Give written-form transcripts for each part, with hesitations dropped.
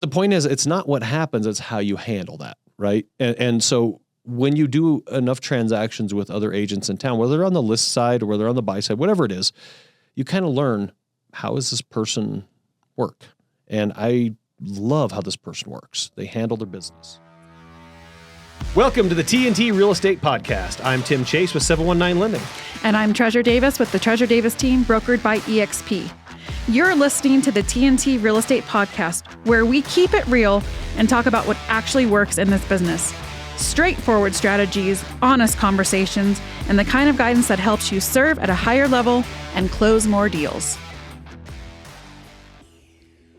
the point is, it's not what happens, it's how you handle that, right? And so when you do enough transactions with other agents in town, whether they're on the list side or whether they're on the buy side, whatever it is, you kind of learn, how does this person work? And I love how this person works. They handle their business. Welcome to the TNT Real Estate Podcast. I'm Tim Chase with 719 Lending. And I'm Treasure Davis with the Treasure Davis team, brokered by EXP. You're listening to the TNT Real Estate Podcast, where we keep it real and talk about what actually works in this business. Straightforward strategies, honest conversations, and the kind of guidance that helps you serve at a higher level and close more deals.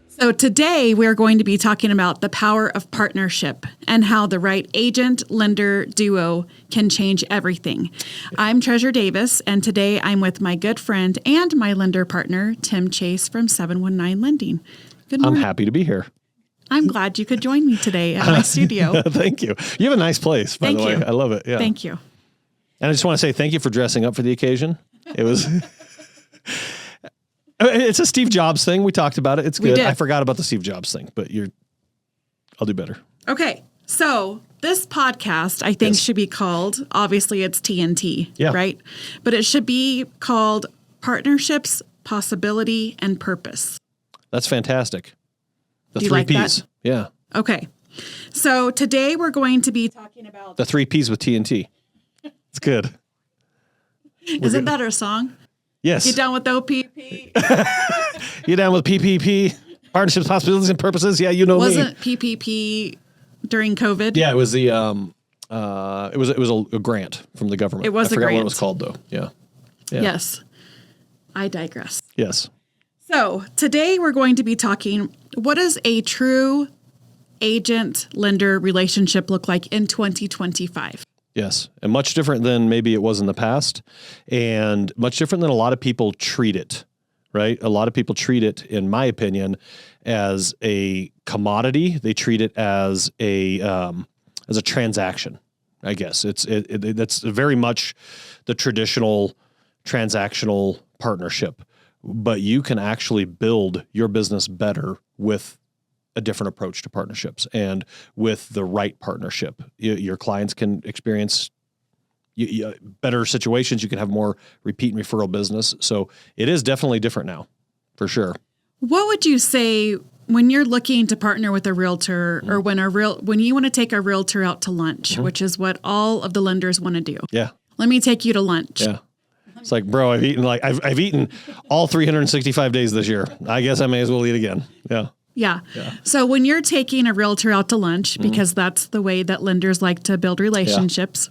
So today we're going to be talking about the power of partnership and how the right agent-lender duo can change everything. I'm Treasure Davis, and today I'm with my good friend and my lender partner, Tim Chase from 719 Lending. Good morning. I'm happy to be here. I'm glad you could join me today at my studio. Thank you. You have a nice place, by the way. I love it. Yeah. Thank you. And I just want to say thank you for dressing up for the occasion. It was... It's a Steve Jobs thing. We talked about it. It's good. I forgot about the Steve Jobs thing, but I'll do better. Okay. So this podcast, I think, should be called, obviously it's TNT, right? But it should be called Partnerships, Possibility, and Purpose. That's fantastic. The Do you three like Ps. That? Yeah. Okay. So today we're going to be talking about the three Ps with TNT. It's good. Isn't that our song? Yes. You down with the OPP? You down with PPP? Partnerships, Possibilities, and Purposes? Yeah, you know Wasn't PPP during COVID? Yeah, it was the it was a grant from the government. It was a grant. I forgot what it was called though. Yeah. Yes. I digress. Yes. So today we're going to be talking, what does a true agent-lender relationship look like in 2025? Yes. And much different than maybe it was in the past, and much different than a lot of people treat it, right? A lot of people treat it, in my opinion, as a commodity. They treat it as a transaction, I guess. That's very much the traditional transactional partnership, but you can actually build your business better with a different approach to partnerships, and with the right partnership, your clients can experience better situations. You can have more repeat and referral business. So it is definitely different now, for sure. What would you say when you're looking to partner with a realtor, or when you want to take a realtor out to lunch, which is what all of the lenders want to do? Yeah. Let me take you to lunch. Yeah. It's like, bro, I've eaten all 365 days this year. I guess I may as well eat again. Yeah. Yeah. So when you're taking a realtor out to lunch, because that's the way that lenders like to build relationships,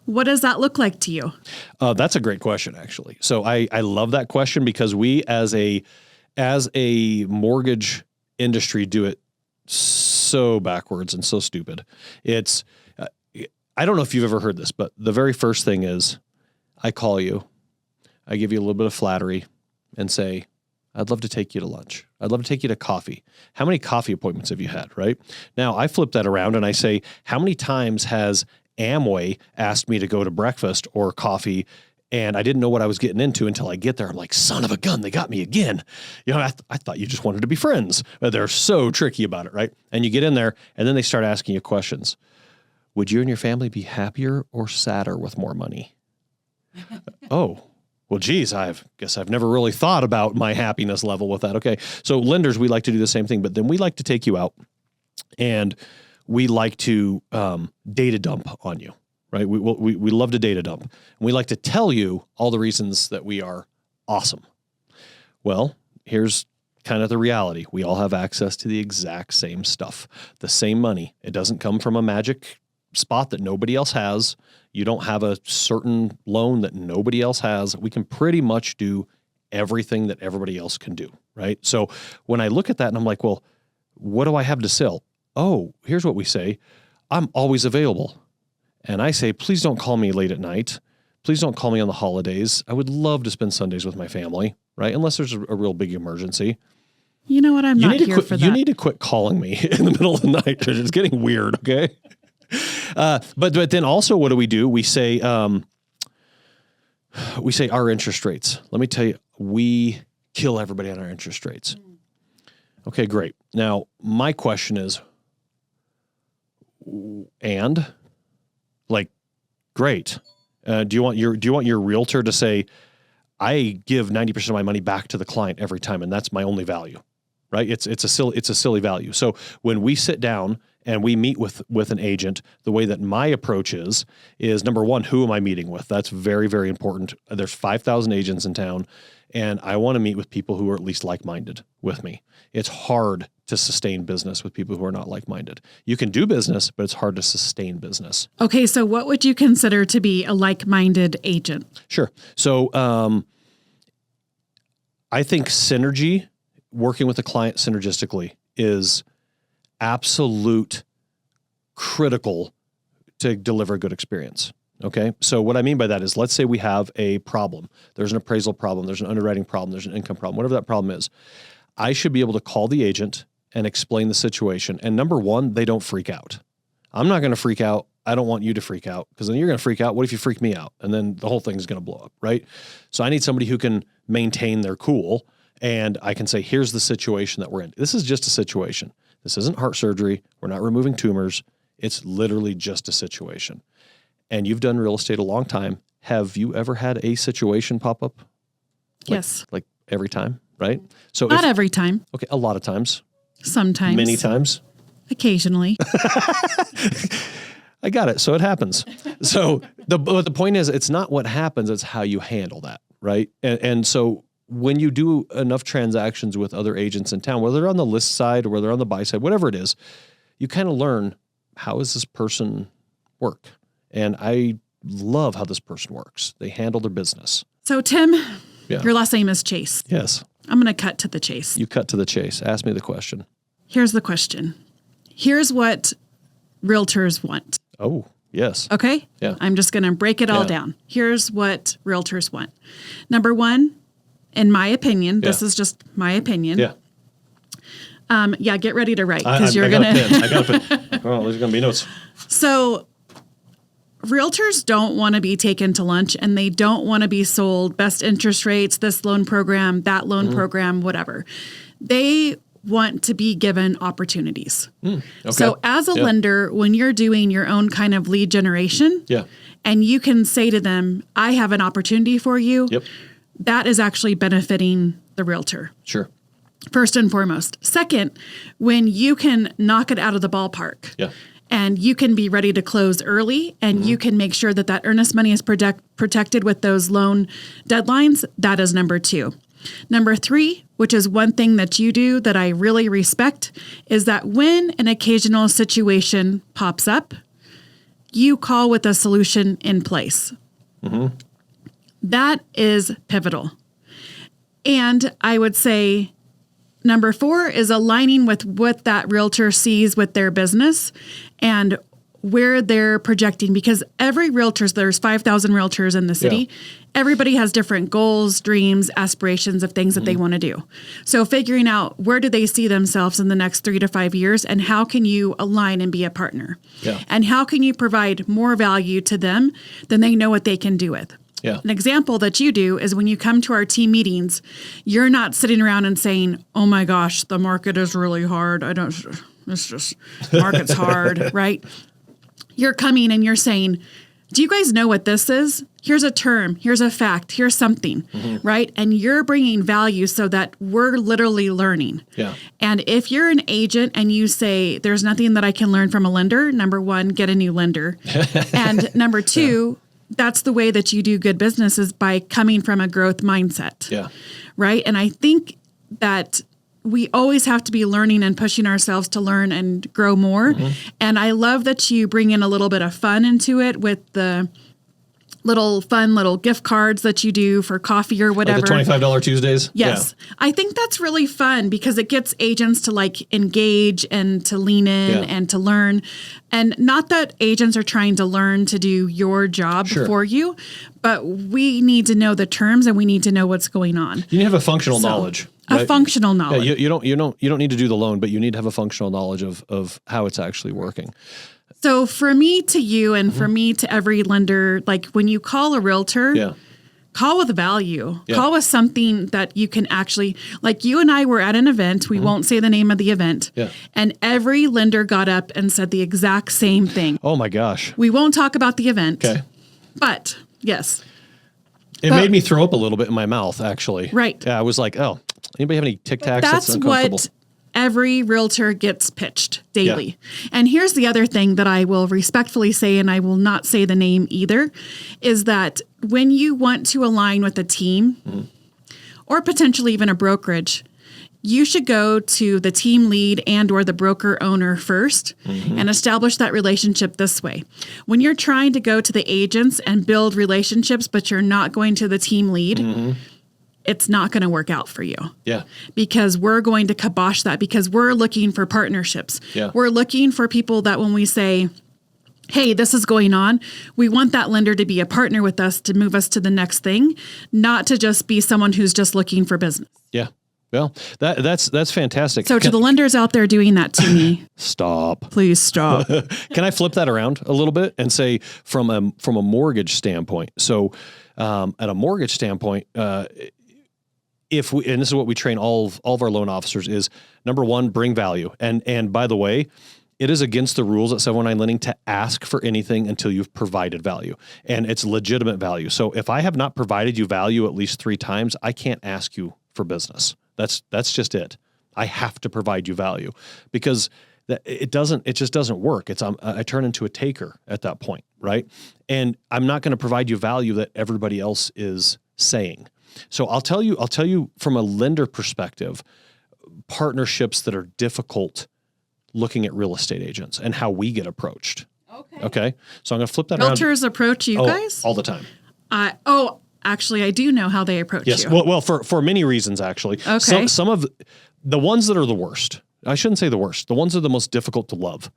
what does that look like to you? That's a great question, actually. So I love that question, because we as a mortgage industry do it so backwards and so stupid. It's I don't know if you've ever heard this, but the very first thing is I call you, I give you a little bit of flattery and say, I'd love to take you to lunch. I'd love to take you to coffee. How many coffee appointments have you had, right? Now, I flip that around and I say, how many times has Amway asked me to go to breakfast or coffee, and I didn't know what I was getting into until I get there? I'm like, son of a gun, they got me again. You know, I thought you just wanted to be friends. But they're so tricky about it, right? And you get in there, and then they start asking you questions. Would you and your family be happier or sadder with more money? Oh. Well, geez, I guess I've never really thought about my happiness level with that. Okay. So lenders, we like to do the same thing, but then we like to take you out, and we like to data dump on you, right? We love to data dump. And we like to tell you all the reasons that we are awesome. Well, here's kind of the reality. We all have access to the exact same stuff, the same money. It doesn't come from a magic spot that nobody else has. You don't have a certain loan that nobody else has. We can pretty much do everything that everybody else can do, right? So when I look at that and I'm like, well, what do I have to sell? Oh, here's what we say. I'm always available. And I say, please don't call me late at night. Please don't call me on the holidays. I would love to spend Sundays with my family, right? Unless there's a real big emergency. You know what? I'm not here for that. You need to quit calling me in the middle of the night. It's getting weird, okay? But then also, what do? We say our interest rates. Let me tell you, we kill everybody on our interest rates. Okay, great. Now, my question is, and like, great. Do you want your realtor to say, I give 90% of my money back to the client every time, and that's my only value, right? It's a silly value. So when we sit down and we meet with an agent, the way that my approach is number one, who am I meeting with? That's very, very important. There's 5,000 agents in town, and I want to meet with people who are at least like-minded with me. It's hard to sustain business with people who are not like-minded. You can do business, but it's hard to sustain business. Okay, so what would you consider to be a like-minded agent? Sure. So I think synergy, working with a client synergistically, is absolute critical to deliver a good experience. Okay. So what I mean by that is, let's say we have a problem. There's an appraisal problem. There's an underwriting problem. There's an income problem, whatever that problem is. I should be able to call the agent and explain the situation. And number one, they don't freak out. I'm not going to freak out. I don't want you to freak out, because then you're going to freak out. What if you freak me out? And then the whole thing is going to blow up, right? So I need somebody who can maintain their cool, and I can say, here's the situation that we're in. This is just a situation. This isn't heart surgery. We're not removing tumors. It's literally just a situation. And you've done real estate a long time. Have you ever had a situation pop up? Yes. Like every time, right? So Not every time. Okay, a lot of times. Sometimes. Many times. Occasionally. I got it. So it happens. So the point is, it's not what happens, it's how you handle that, right? And so when you do enough transactions with other agents in town, whether they're on the list side or whether they're on the buy side, whatever it is, you kind of learn, how does this person work? And I love how this person works. They handle their business. So Tim, Yeah. your last name is Chase. Yes. I'm going to cut to the chase. You cut to the chase. Ask me the question. Here's the question. Here's what realtors want. Oh, yes. Okay? Yeah. I'm just going to break it all down. Here's what realtors want. Number one, in my opinion, this is just my opinion. Yeah. Get ready to write, because you're going to. I got a pen. Oh, there's going to be notes. So realtors don't want to be taken to lunch, and they don't want to be sold best interest rates, this loan program, that loan program, whatever. They want to be given opportunities. Okay. So as a lender, when you're doing your own kind of lead generation, and you can say to them, I have an opportunity for you, that is actually benefiting the realtor. Sure. First and foremost. Second, when you can knock it out of the ballpark. And you can be ready to close early, and you can make sure that that earnest money is protected with those loan deadlines. That is number two. Number three, which is one thing that you do that I really respect, is that when an occasional situation pops up, you call with a solution in place. That is pivotal. And I would say number four is aligning with what that realtor sees with their business and where they're projecting, because every realtor, there's 5,000 realtors in the city. Everybody has different goals, dreams, aspirations of things that they want to do. So figuring out, where do they see themselves in the next 3 to 5 years, and how can you align and be a partner? And how can you provide more value to them than they know what they can do with? An example that you do is when you come to our team meetings, you're not sitting around and saying, oh my gosh, the market is really hard. It's just, market's hard, right? You're coming and you're saying, do you guys know what this is? Here's a term, here's a fact, here's something, right? And you're bringing value so that we're literally learning. And if you're an agent and you say, there's nothing that I can learn from a lender, number one, get a new lender. And number two, that's the way that you do good business, is by coming from a growth mindset. Right? And I think that we always have to be learning and pushing ourselves to learn and grow more. And I love that you bring in a little bit of fun into it with the little gift cards that you do for coffee or whatever. Like the $25 Tuesdays? Yes. I think that's really fun, because it gets agents to engage and to lean in and to learn. And not that agents are trying to learn to do your job for you, but we need to know the terms and we need to know what's going on. You need to have a functional knowledge. Right? A functional knowledge. You don't need to do the loan, but you need to have a functional knowledge of how it's actually working. So for me to you and for me to every lender, when you call a realtor, call with value. Yeah. Call with something that you can actually, like you and I were at an event. We won't say the name of the event. Yeah. And every lender got up and said the exact same thing. Oh my gosh. We won't talk about the event. Okay. But yes. It made me throw up a little bit in my mouth, actually. Right. Yeah, I was like, oh, anybody have any Tic Tacs? That's uncomfortable? what every realtor gets pitched daily. Yeah. And here's the other thing that I will respectfully say, and I will not say the name either, is that when you want to align with a team or potentially even a brokerage, you should go to the team lead and or the broker owner first and establish that relationship this way. When you're trying to go to the agents and build relationships, but you're not going to the team lead, it's not going to work out for you. Yeah. Because we're going to kibosh that because we're looking for partnerships. Yeah. We're looking for people that when we say, hey, this is going on, we want that lender to be a partner with us to move us to the next thing, not to just be someone who's just looking for business. Yeah. Well, that's fantastic. So to the lenders out there doing that to me, stop. Please stop. Can I flip that around a little bit and say from a mortgage standpoint? So at a mortgage standpoint, and this is what we train all of our loan officers is, number one, bring value. And by the way, it is against the rules at 719 Lending to ask for anything until you've provided value, and it's legitimate value. So if I have not provided you value at least 3 times, I can't ask you for business. That's just it. I have to provide you value because it just doesn't work. I turn into a taker at that point, right? And I'm not going to provide you value that everybody else is saying. So I'll tell you from a lender perspective, partnerships that are difficult looking at real estate agents and how we get approached. Okay. So I'm going to flip that around. Realtors approach you guys? All the time. Actually, I do know how they approach you. Yes. Well, for many reasons, actually. Okay. Some of the ones that are the worst, I shouldn't say the worst, the ones that are the most difficult to love.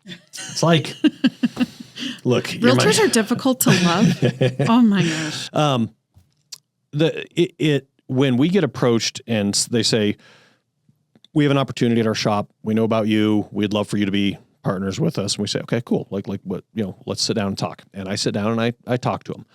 It's like, look. Realtors are difficult to love? Oh my gosh. When we get approached and they say, we have an opportunity at our shop, we know about you, we'd love for you to be partners with us. And we say, okay, cool. Like what, let's sit down and talk. And I sit down and I talk to them.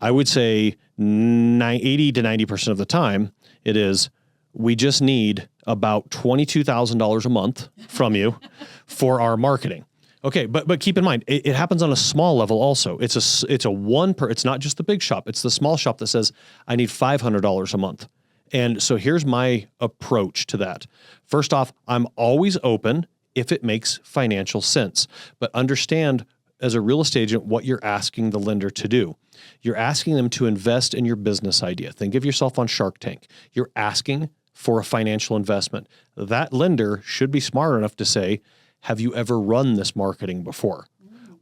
I would say 80 to 90% of the time it is, we just need about $22,000 a month from you for our marketing. Okay, but keep in mind, it happens on a small level also. It's not just the big shop. It's the small shop that says, I need $500 a month. And so here's my approach to that. First off, I'm always open if it makes financial sense. But understand, as a real estate agent, what you're asking the lender to do. You're asking them to invest in your business idea. Think of yourself on Shark Tank. You're asking for a financial investment. That lender should be smart enough to say, have you ever run this marketing before?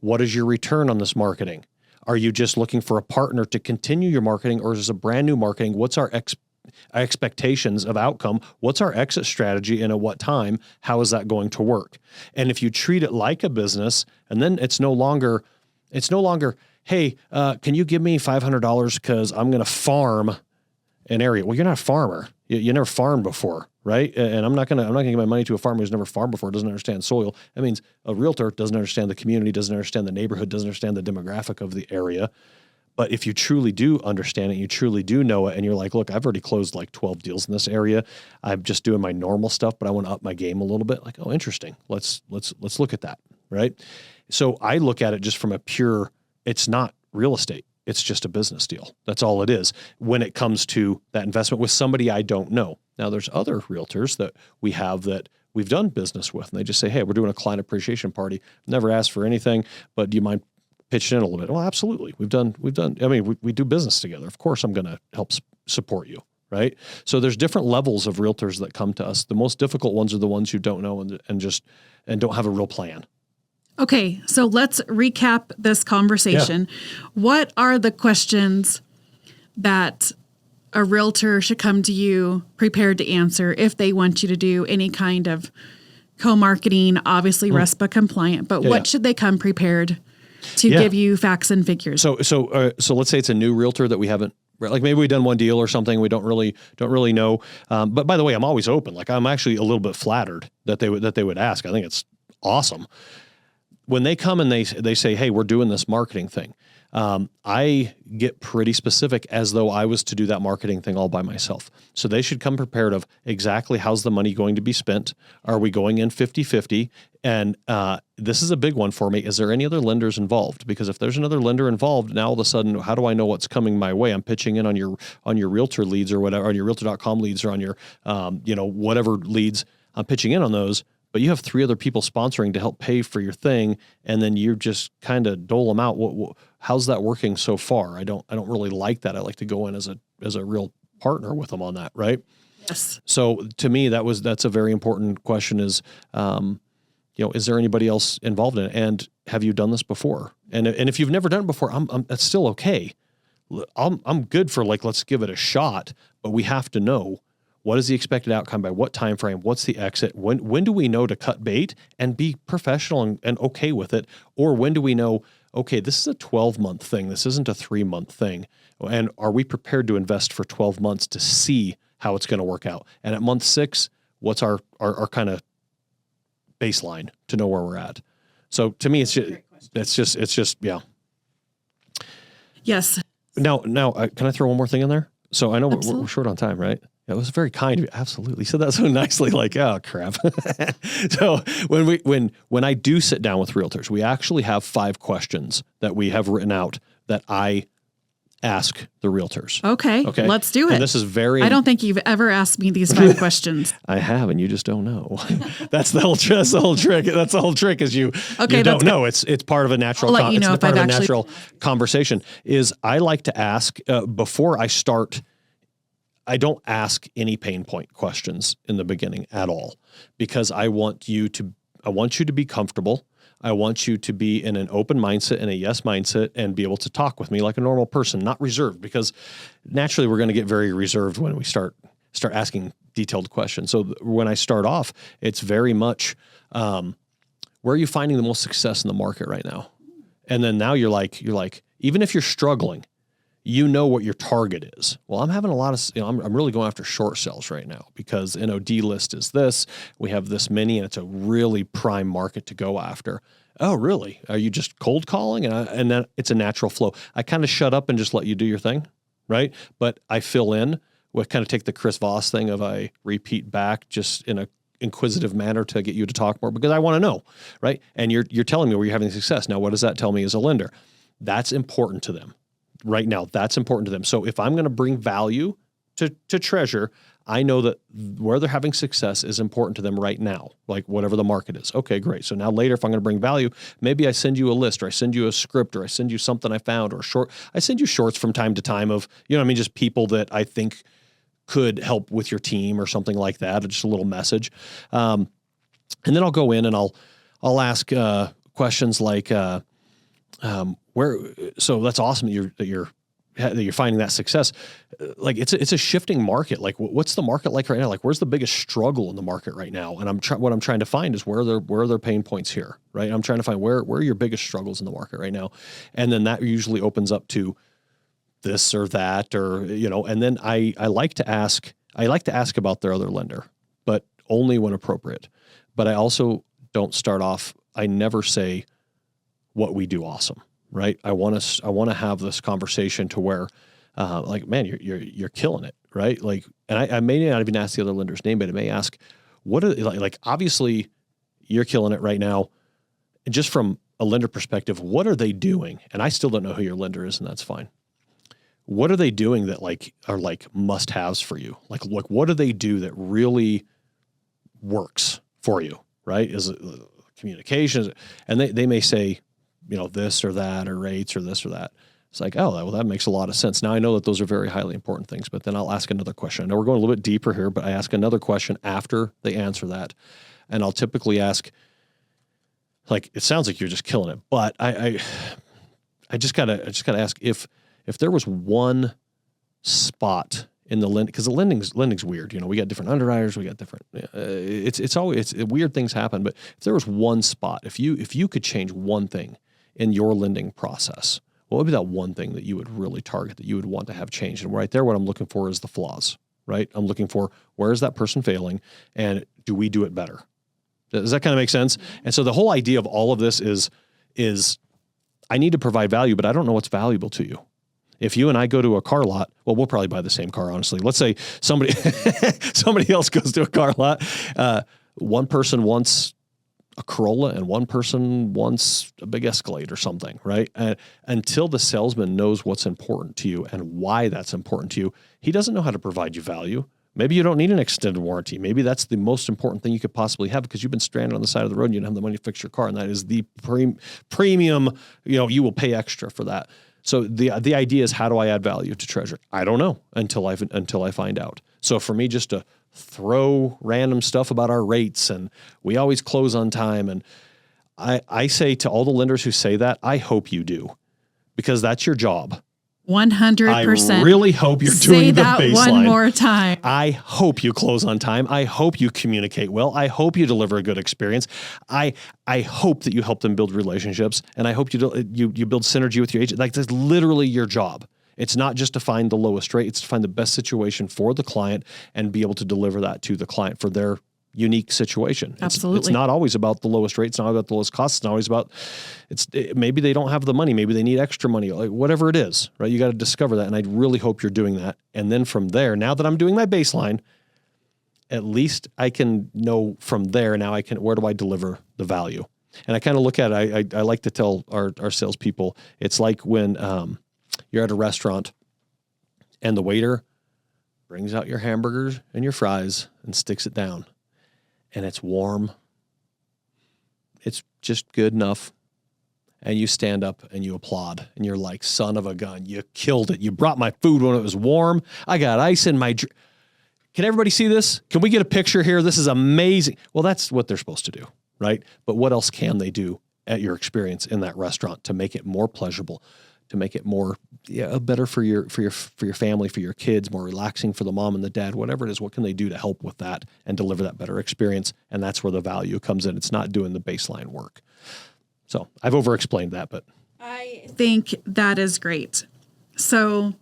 What is your return on this marketing? Are you just looking for a partner to continue your marketing, or is this a brand new marketing? What's our expectations of outcome? What's our exit strategy, and at what time? How is that going to work? And if you treat it like a business, and then it's no longer, hey, can you give me $500 because I'm going to farm an area? Well, you're not a farmer. You never farmed before, right? And I'm not gonna give my money to a farmer who's never farmed before, doesn't understand soil. That means a realtor doesn't understand the community, doesn't understand the neighborhood, doesn't understand the demographic of the area. But if you truly do understand it, you truly do know it, and you're like, look, I've already closed like 12 deals in this area. I'm just doing my normal stuff, but I want to up my game a little bit. Like, oh, interesting. Let's look at that, right? So I look at it just from a pure, it's not real estate. It's just a business deal. That's all it is when it comes to that investment with somebody I don't know. Now, there's other realtors that we have that we've done business with, and they just say, hey, we're doing a client appreciation party. Never asked for anything, but do you mind pitching in a little bit? Well, absolutely. We've done. I mean, we do business together. Of course, I'm going to help support you, right? So there's different levels of realtors that come to us. The most difficult ones are the ones who don't know and don't have a real plan. Okay, so let's recap this conversation. Yeah. What are the questions that a realtor should come to you prepared to answer if they want you to do any kind of co-marketing, obviously RESPA compliant, but what should they come prepared to give you facts and figures? So let's say it's a new realtor that we haven't, like maybe we've done one deal or something. We don't really know. But by the way, I'm always open. Like I'm actually a little bit flattered that they would ask. I think it's awesome. When they come and they say, hey, we're doing this marketing thing, I get pretty specific as though I was to do that marketing thing all by myself. So they should come prepared of exactly how's the money going to be spent. Are we going in 50-50? And this is a big one for me. Is there any other lenders involved? Because if there's another lender involved, now all of a sudden, how do I know what's coming my way? I'm pitching in on your realtor leads or whatever, on your realtor.com leads or on your, whatever leads. I'm pitching in on those, but you have 3 other people sponsoring to help pay for your thing. And then you just kind of dole them out. How's that working so far? I don't really like that. I like to go in as a real partner with them on that. Right. Yes. So to me, that's a very important question is, is there anybody else involved in it? And have you done this before? And if you've never done it before, that's still okay. I'm good for let's give it a shot, but we have to know what is the expected outcome by what time frame, what's the exit, when do we know to cut bait and be professional and okay with it? Or when do we know, okay, this is a 12-month thing. This isn't a 3-month thing. And are we prepared to invest for 12 months to see how it's going to work out? And at month 6, what's our kind of baseline to know where we're at? So to me, it's just, yeah. Yes. Now, can I throw one more thing in there? So I know we're short on time, right? It was very kind of you. Absolutely. You said that so nicely, oh crap. So when I do sit down with realtors, we actually have 5 questions that we have written out that I ask the realtors. Okay. Let's do it. And this is I don't think you've ever asked me these 5 questions. I have, and you just don't know. That's the whole trick. That's the whole trick is you don't know. It's part of a natural, I'll let you know if I've actually natural conversation is I like to ask before I start. I don't ask any pain point questions in the beginning at all because I want you to be comfortable. I want you to be in an open mindset and a yes mindset and be able to talk with me like a normal person, not reserved, because naturally we're going to get very reserved when we start asking detailed questions. So when I start off, it's very much, where are you finding the most success in the market right now? And then now you're like, even if you're struggling, you know what your target is. Well, I'm having a lot of, I'm really going after short sales right now because NOD list is this, we have this many, and it's a really prime market to go after. Oh, really? Are you just cold calling? And then it's a natural flow. I kind of shut up and just let you do your thing, right? But I fill in, kind of take the Chris Voss thing of I repeat back just in a inquisitive manner to get you to talk more because I want to know, right? And you're telling me where you're having success. Now, what does that tell me as a lender? That's important to them. Right now, that's important to them. So if I'm going to bring value to Treasure, I know that where they're having success is important to them right now, like whatever the market is. Okay, great. So now later, if I'm going to bring value, maybe I send you a list or I send you a script or I send you something I found or I send you shorts from time to time of, just people that I think could help with your team or something like that, or just a little message. And then I'll go in and I'll ask questions like, so that's awesome that you're finding that success. Like it's a shifting market. Like what's the market like right now? Like where's the biggest struggle in the market right now? And what I'm trying to find is where are their pain points here, right? I'm trying to find where are your biggest struggles in the market right now. And then that usually opens up to this or that, or, and then I like to ask about their other lender, but only when appropriate. But I also don't start off, I never say what we do awesome. Right. I want to have this conversation to where, man, you're killing it. Right. Like, and I may not even ask the other lender's name, but I may ask, what are like, obviously you're killing it right now. And just from a lender perspective, what are they doing? And I still don't know who your lender is, and that's fine. What are they doing that are must haves for you? Like what do they do that really works for you? Right. Is it communication? And they may say, this or that, or rates or this or that. It's like, oh, well, that makes a lot of sense. Now I know that those are very highly important things, but then I'll ask another question. I know we're going a little bit deeper here, but I ask another question after they answer that. And I'll typically ask, it sounds like you're just killing it, but I just gotta ask if there was one spot in the lending, because the lending's weird. We got different underwriters, we got different, it's always weird things happen. But if there was one spot, if you could change one thing in your lending process, what would be that one thing that you would really target, that you would want to have changed? And right there, what I'm looking for is the flaws, right? I'm looking for, where is that person failing, and do we do it better? Does that kind of make sense? And so the whole idea of all of this is I need to provide value, but I don't know what's valuable to you. If you and I go to a car lot, well, we'll probably buy the same car, honestly. Let's say somebody else goes to a car lot. One person wants a Corolla and one person wants a big Escalade or something, right? Until the salesman knows what's important to you and why that's important to you, he doesn't know how to provide you value. Maybe you don't need an extended warranty. Maybe that's the most important thing you could possibly have because you've been stranded on the side of the road and you don't have the money to fix your car. And that is the premium, you will pay extra for that. So the idea is, how do I add value to Treasure? I don't know until I find out. So for me, just to throw random stuff about our rates and we always close on time. And I say to all the lenders who say that, I hope you do, because that's your job. 100%. I really hope you're doing the baseline. Say that one more time. I hope you close on time. I hope you communicate well. I hope you deliver a good experience. I hope that you help them build relationships, and I hope you build synergy with your agent. Like, that's literally your job. It's not just to find the lowest rate. It's to find the best situation for the client and be able to deliver that to the client for their unique situation. Absolutely. It's not always about the lowest rate. It's not about the lowest cost. It's not always about, maybe they don't have the money. Maybe they need extra money, like whatever it is, right? You got to discover that. And I really hope you're doing that. And then from there, now that I'm doing my baseline, at least I can know from there. Now where do I deliver the value? And I kind of look at it. I like to tell our salespeople, it's like when you're at a restaurant and the waiter brings out your hamburgers and your fries and sticks it down. And it's warm. It's just good enough. And you stand up and you applaud. And you're like, son of a gun, you killed it. You brought my food when it was warm. I got ice in my drink. Can everybody see this? Can we get a picture here? This is amazing. Well, that's what they're supposed to do, right? But what else can they do at your experience in that restaurant to make it more pleasurable, to make it more better for your family, for your kids, more relaxing for the mom and the dad, whatever it is? What can they do to help with that and deliver that better experience? And that's where the value comes in. It's not doing the baseline work. So I've over-explained that, but I think that is great. So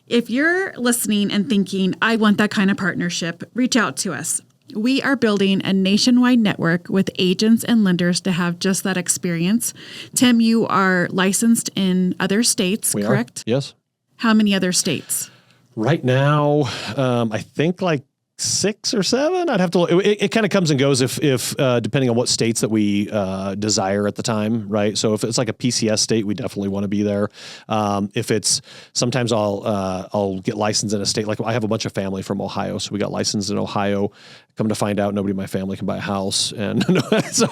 if you're listening and thinking, I want that kind of partnership, reach out to us. We are building a nationwide network with agents and lenders to have just that experience. Tim, you are licensed in other states, correct? Yes. How many other states? Right now, I think like 6 or 7. I'd have to. It kind of comes and goes if depending on what states that we desire at the time, right? So if it's like a PCS state, we definitely want to be there. If it's sometimes I'll get licensed in a state, like I have a bunch of family from Ohio, so we got licensed in Ohio. Come to find out, nobody in my family can buy a house, and so,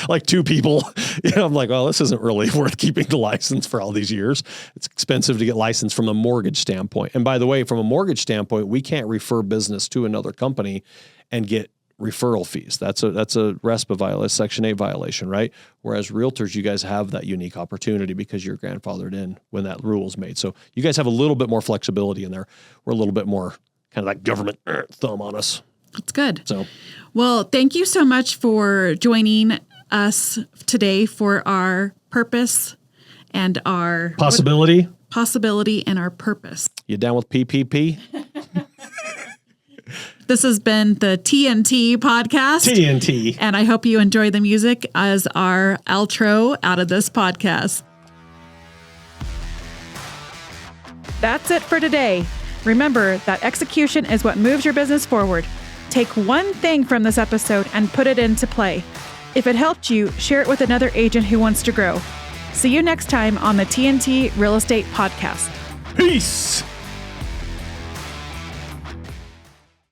like 2 people. I'm like, well, this isn't really worth keeping the license for all these years. It's expensive to get licensed from a mortgage standpoint. And by the way, from a mortgage standpoint, we can't refer business to another company and get referral fees. That's a RESPA violation, Section 8 violation, right? Whereas realtors, you guys have that unique opportunity because you're grandfathered in when that rule is made. So you guys have a little bit more flexibility in there. We're a little bit more kind of like government thumb on us. That's good. So, well, thank you so much for joining us today for our purpose and our possibility and our purpose. You down with PPP? This has been the TNT podcast. TNT. And I hope you enjoy the music as our outro out of this podcast. That's it for today. Remember that execution is what moves your business forward. Take one thing from this episode and put it into play. If it helped you, share it with another agent who wants to grow. See you next time on the TNT Real Estate Podcast. Peace.